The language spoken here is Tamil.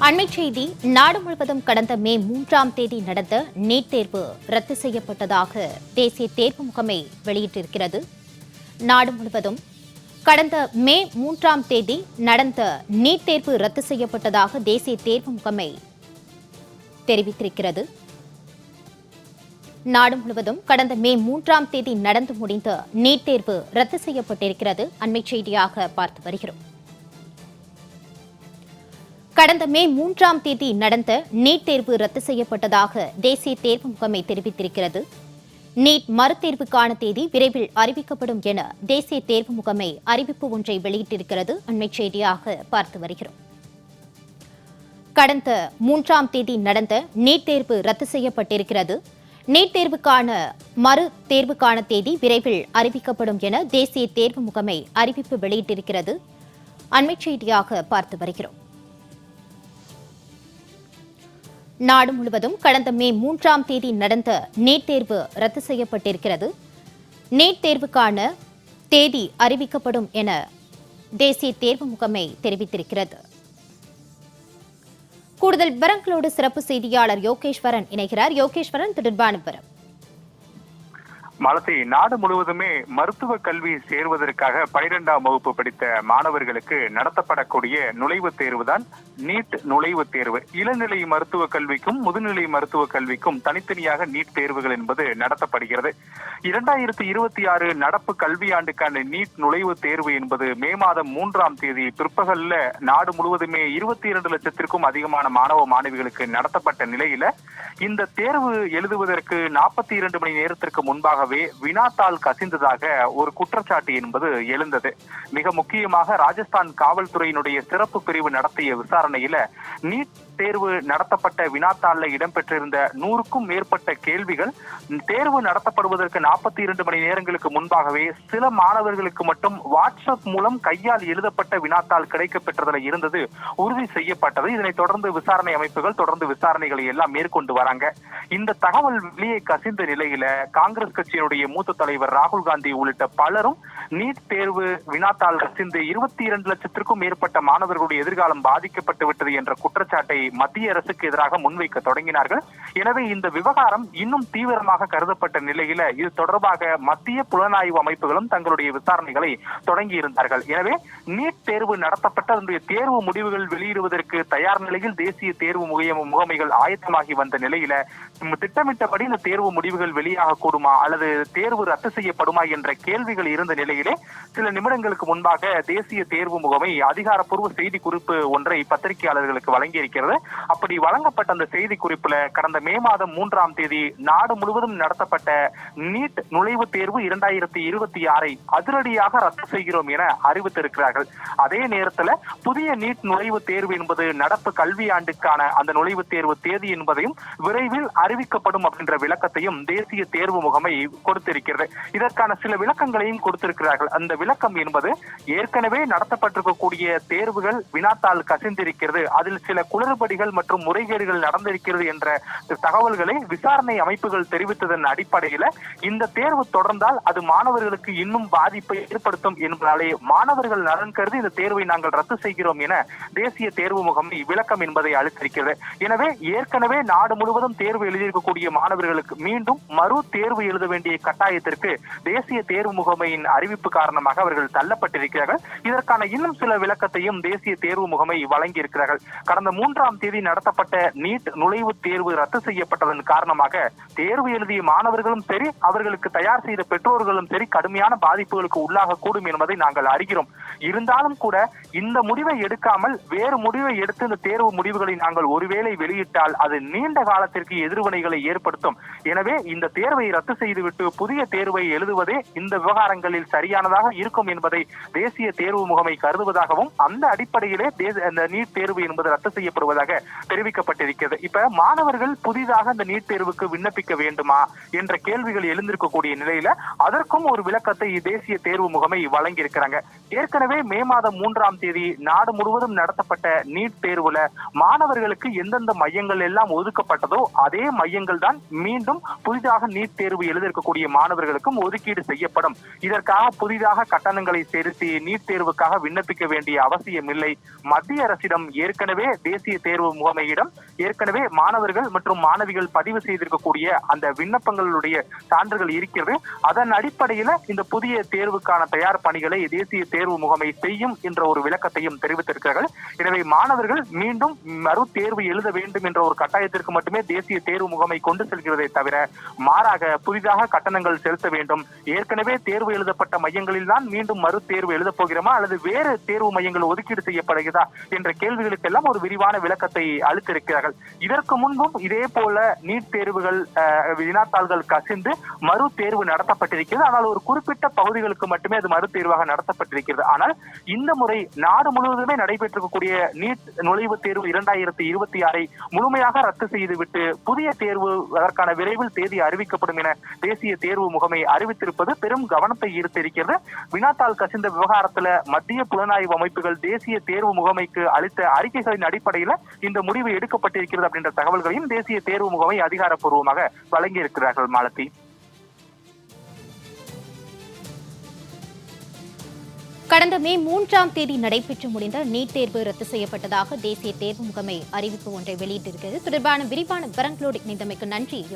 அண்மைச் செய்தி. நாடு முழுவதும் கடந்த மே 3ஆம் தேதி நடந்த நீட் தேர்வு ரத்து செய்யப்பட்டதாக தேசிய தேர்வு முகமை வெளியிட்டிருக்கிறது. நாடு முழுவதும் கடந்த மே 3ஆம் தேதி நடந்த நீட் தேர்வு ரத்து செய்யப்பட்டதாக தேசிய தேர்வு முகமை தெரிவித்திருக்கிறது. நாடு முழுவதும் கடந்த மே 3ஆம் தேதி நடந்து முடிந்த நீட் தேர்வு ரத்து செய்யப்பட்டிருக்கிறது. அண்மைச் செய்தியாக பார்த்து வருகிறோம். கடந்த மே 3ஆம் தேதி நடந்த நீட் தேர்வு ரத்து செய்யப்பட்டதாக தேசிய தேர்வு முகமை தெரிவித்திருக்கிறது. நீட் மறுதேர்வுக்கான தேதி விரைவில் அறிவிக்கப்படும் என தேசிய தேர்வு முகமை அறிவிப்பு ஒன்றை வெளியிட்டிருக்கிறது. அண்மைச் செய்தியாக பார்த்து வருகிறோம். கடந்த 3ஆம் தேதி நடந்த நீட் தேர்வு ரத்து செய்யப்பட்டிருக்கிறது. நீட் தேர்வுக்கான மறு தேர்வுக்கான தேதி விரைவில் அறிவிக்கப்படும் என தேசிய தேர்வு முகமை அறிவிப்பு வெளியிட்டிருக்கிறது. அண்மைச் செய்தியாக பார்த்து வருகிறோம். நாடு முழுவதும் கடந்த மே 3ஆம் தேதி நடந்த நீட் தேர்வு ரத்து செய்யப்பட்டிருக்கிறது. நீட் தேர்வுக்கான தேதி அறிவிக்கப்படும் என தேசிய தேர்வு முகமை தெரிவித்திருக்கிறது. கூடுதல் விவரங்களோடு சிறப்பு செய்தியாளர் யோகேஸ்வரன் இணைகிறார். யோகேஸ்வரன், தொடர்பான விவரம். மாலதி, நாடு முழுவதுமே மருத்துவ கல்வி சேர்வதற்காக 12ஆம் வகுப்பு படித்த மாணவர்களுக்கு நடத்தப்படக்கூடிய நுழைவுத் தேர்வுதான் நீட் நுழைவுத் தேர்வு. இளநிலை மருத்துவ கல்விக்கும் முதுநிலை மருத்துவ கல்விக்கும் தனித்தனியாக நீட் தேர்வுகள் என்பது நடத்தப்படுகிறது. 2026 நடப்பு கல்வியாண்டுக்கான நீட் நுழைவுத் தேர்வு என்பது மே மாதம் 3ஆம் தேதி பிற்பகல்ல நாடு முழுவதுமே 22 லட்சத்திற்கும் அதிகமான மாணவ மாணவிகளுக்கு நடத்தப்பட்ட நிலையில இந்த தேர்வு எழுதுவதற்கு 42 மணி நேரத்திற்கு முன்பாகவே வினாத்தாள் கசிந்ததாக ஒரு குற்றச்சாட்டு என்பது எழுந்தது. மிக முக்கியமாக ராஜஸ்தான் காவல்துறையினுடைய சிறப்பு பிரிவு நடத்திய விசாரணையில நீட் தேர்வு நடத்தப்பட்ட வினாத்தாள்ல இடம்பெற்றிருந்த 100க்கும் மேற்பட்ட கேள்விகள் தேர்வு நடத்தப்படுவதற்கு 42 மணி நேரங்களுக்கு முன்பாகவே சில மாணவர்களுக்கு மட்டும் வாட்ஸ்அப் மூலம் கையால் எழுதப்பட்ட வினாத்தாள் கிடைக்கப்பெற்றதுல இருந்தது உறுதி செய்யப்பட்டது. இதனைத் தொடர்ந்து விசாரணை அமைப்புகள் தொடர்ந்து விசாரணைகளை எல்லாம் மேற்கொண்டு வராங்க. இந்த தகவல் வெளியே கசிந்த நிலையில காங்கிரஸ் கட்சியினுடைய மூத்த தலைவர் ராகுல் காந்தி உள்ளிட்ட பலரும் நீட் தேர்வு வினாத்தாள் கசிந்து 22 லட்சத்திற்கும் மேற்பட்ட மாணவர்களுடைய எதிர்காலம் பாதிக்கப்பட்டு விட்டது என்ற குற்றச்சாட்டை மத்திய அரசுக்கு எதிராக முன்வைக்க தொடங்கினார்கள். எனவே இந்த விவகாரம் இன்னும் தீவிரமாக கருதப்பட்ட நிலையில இது தொடர்பாக மத்திய புலனாய்வு அமைப்புகளும் தங்களுடைய விசாரணைகளை தொடங்கி இருந்தார்கள். எனவே நீட் தேர்வு நடத்தப்பட்ட அதனுடைய தேர்வு முடிவுகள் வெளியிடுவதற்கு தயார் நிலையில் தேசிய தேர்வு முகமைகள் ஆயத்தமாகி வந்த நிலையில திட்டமிட்டபடி இந்த தேர்வு முடிவுகள் வெளியாக கூடுமா அல்லது தேர்வு ரத்து செய்யப்படுமா என்ற கேள்விகள் இருந்த நிலையிலே சில நிமிடங்களுக்கு முன்பாக தேசிய தேர்வு முகமை அதிகாரப்பூர்வ செய்தி குறிப்பு ஒன்றை பத்திரிகையாளர்களுக்கு வழங்கியிருக்கிறது. அப்படி வழங்கப்பட்ட அந்த செய்தி குறிப்புல கடந்த மே மாதம் 3ஆம் தேதி நாடு முழுவதும் நடத்தப்பட்ட நீட் நுழைவுத் தேர்வு 2026 அதிரடியாக ரத்து செய்கிறோம் என அறிவித்திருக்கிறார்கள். அதே நேரத்தில் புதிய நீட் நுழைவுத் தேர்வு என்பது நடப்பு கல்வியாண்டுக்கான அந்த நுழைவுத் தேர்வு தேதி என்பதையும் விரைவில் அறிவிக்கப்படும் அப்படின்ற விளக்கத்தையும் தேசிய தேர்வு முகமை கொடுத்திருக்கிறது. இதற்கான சில விளக்கங்களையும் கொடுத்திருக்கிறார்கள். அந்த விளக்கம் என்பது ஏற்கனவே நடத்தப்பட்டிருக்கக்கூடிய தேர்வுகள் வினாத்தாள் கசிந்திருக்கிறது, அதில் சில குளறுபடிகள் மற்றும் முறைகேடுகள் நடந்திருக்கிறது என்ற தகவல்களை விசாரணை அமைப்புகள் தெரிவித்ததன் அடிப்படையில் இந்த தேர்வு தொடர்ந்தால் அது மாணவர்களுக்கு இன்னும் பாதிப்பை ஏற்படுத்தும் என்பதாலே மாணவர்கள் நலன் கருதி இந்த தேர்வை நாங்கள் ரத்து செய்கிறோம் என தேசிய தேர்வு முகமை விளக்கம் என்பதை அளித்திருக்கிறது. எனவே ஏற்கனவே நாடு முழுவதும் தேர்வு எழுதியிருக்கக்கூடிய மாணவர்களுக்கு மீண்டும் மறு தேர்வு எழுத வேண்டிய கட்டாயத்திற்கு தேசிய தேர்வு முகமையின் அறிவிப்பு காரணமாக அவர்கள் தள்ளப்பட்டிருக்கிறார்கள். இதற்கான இன்னும் சில விளக்கத்தையும் தேசிய தேர்வு முகமை வழங்கியிருக்கிறார்கள். கடந்த 3ஆம் தேதி நடத்தப்பட்ட நீட் நுழைவுத் தேர்வு ரத்து செய்யப்பட்டதன் காரணமாக தேர்வு எழுதிய மாணவர்களும் சரி அவர்களுக்கு தயார் செய்த பெற்றோர்களும் சரி கடுமையான பாதிப்புகளுக்கு உள்ளாகக்கூடும் என்பதை நாங்கள் அறிகிறோம். இருந்தாலும் கூட இந்த முடிவை எடுக்காமல் வேறு முடிவை எடுத்து இந்த தேர்வு முடிவுகளை நாங்கள் ஒருவேளை வெளியிட்டால் அது நீண்ட காலத்திற்கு எதிர்வினைகளை ஏற்படுத்தும். எனவே இந்த தேர்வை ரத்து செய்துவிட்டு புதிய தேர்வை எழுதுவதே இந்த விவகாரங்களில் சரியானதாக இருக்கும் என்பதை தேசிய தேர்வு முகமை கருதுவதாகவும் அந்த அடிப்படையிலே இந்த நீட் தேர்வு என்பது ரத்து செய்யப்படுவதாக தெரிவிக்கப்பட்டிருக்கிறது. இப்ப மாணவர்கள் புதிதாக இந்த நீட் தேர்வுக்கு விண்ணப்பிக்க வேண்டுமா என்ற கேள்விகள் எழுந்திருக்கக்கூடிய நிலையில அதற்கும் ஒரு விளக்கத்தை தேசிய தேர்வு முகமை வழங்கியிருக்கிறாங்க. ஏற்கனவே மே மாதம் 3ஆம் தேதி நாடு முழுவதும் நடத்தப்பட்ட நீட் தேர்வுல மாணவர்களுக்கு எந்தெந்த மையங்கள் எல்லாம் ஒதுக்கப்பட்டதோ அதே மையங்கள் தான் மீண்டும் புதிதாக நீட் தேர்வு எழுதியிருக்க இருக்கக்கூடிய மாணவர்களுக்கும் ஒதுக்கீடு செய்யப்படும். இதற்காக புதிதாக கட்டணங்களை செலுத்தி நீட் தேர்வுக்காக விண்ணப்பிக்க வேண்டிய அவசியம் இல்லை. மத்திய அரசிடம் ஏற்கனவே தேசிய தேர்வு முகமையிடம் ஏற்கனவே மாணவர்கள் மற்றும் மாணவிகள் பதிவு செய்திருக்கக்கூடிய அந்த விண்ணப்பங்களுடைய சான்றுகள் இருக்கிறது. அதன் அடிப்படையில இந்த புதிய தேர்வுக்கான தயார் பணிகளை தேசிய தேர்வு முகமை செய்யும் என்ற ஒரு விளக்கத்தையும் தெரிவித்திருக்கிறார்கள். எனவே மாணவர்கள் மீண்டும் மறு தேர்வு எழுத வேண்டும் என்ற ஒரு கட்டாயத்திற்கு மட்டுமே தேசிய தேர்வு முகமை கொண்டு செல்கிறதை தவிர மாறாக புதிதாக கட்டணங்கள் செலுத்த வேண்டும், ஏற்கனவே தேர்வு எழுதப்பட்ட மையங்களில் தான் மீண்டும் மறு தேர்வு எழுதப் போகிறோமா அல்லது வேறு தேர்வு மையங்கள் ஒதுக்கீடு செய்யப்படுகிறதா என்ற கேள்விகளுக்கெல்லாம் ஒரு விரிவான விளக்கத்தை அளித்திருக்கிறார்கள். இதற்கு முன்பும் இதே போல நீட் தேர்வுகள் வினாத்தாள்கள் கசிந்து மறு தேர்வு நடத்தப்பட்டிருக்கிறது. ஆனால் ஒரு குறிப்பிட்ட பகுதிகளுக்கு மட்டுமே அது மறு தேர்வாக நடத்தப்பட்டிருக்கிறது. ஆனால் இந்த முறை நாடு முழுவதுமே நடைபெற்றிருக்கக்கூடிய நீட் நுழைவுத் தேர்வு 2026 முழுமையாக ரத்து செய்துவிட்டு புதிய தேர்வு அதற்கான விரைவில் தேதி அறிவிக்கப்படும் என தேசிய தேர்வு முகமை அறிவித்திருப்பது பெரும் கவனத்தை ஈர்த்திருக்கிறது. வினாத்தாள் கசிந்த விவகாரத்துல மத்திய புலனாய்வு அமைப்புகள் தேசிய தேர்வு முகமைக்கு அளித்த அறிக்கைகளின் அடிப்படையில் இந்த முடிவு எடுக்கப்பட்டிருக்கிறது அப்படின்ற தகவல்களையும் தேசிய தேர்வு முகமை அதிகாரப்பூர்வமாக வழங்கி இருக்கிறார்கள். மாலதி, கடந்த மே 3ஆம் தேதி நடைபெற்று முடிந்த நீட் தேர்வு ரத்து செய்யப்பட்டதாக தேசிய தேர்வு முகமை அறிவிப்பு ஒன்றை வெளியிட்டிருக்கிறது. தொடர்பான விரிவான விவரங்களோடு இணைந்தமைக்கு நன்றி.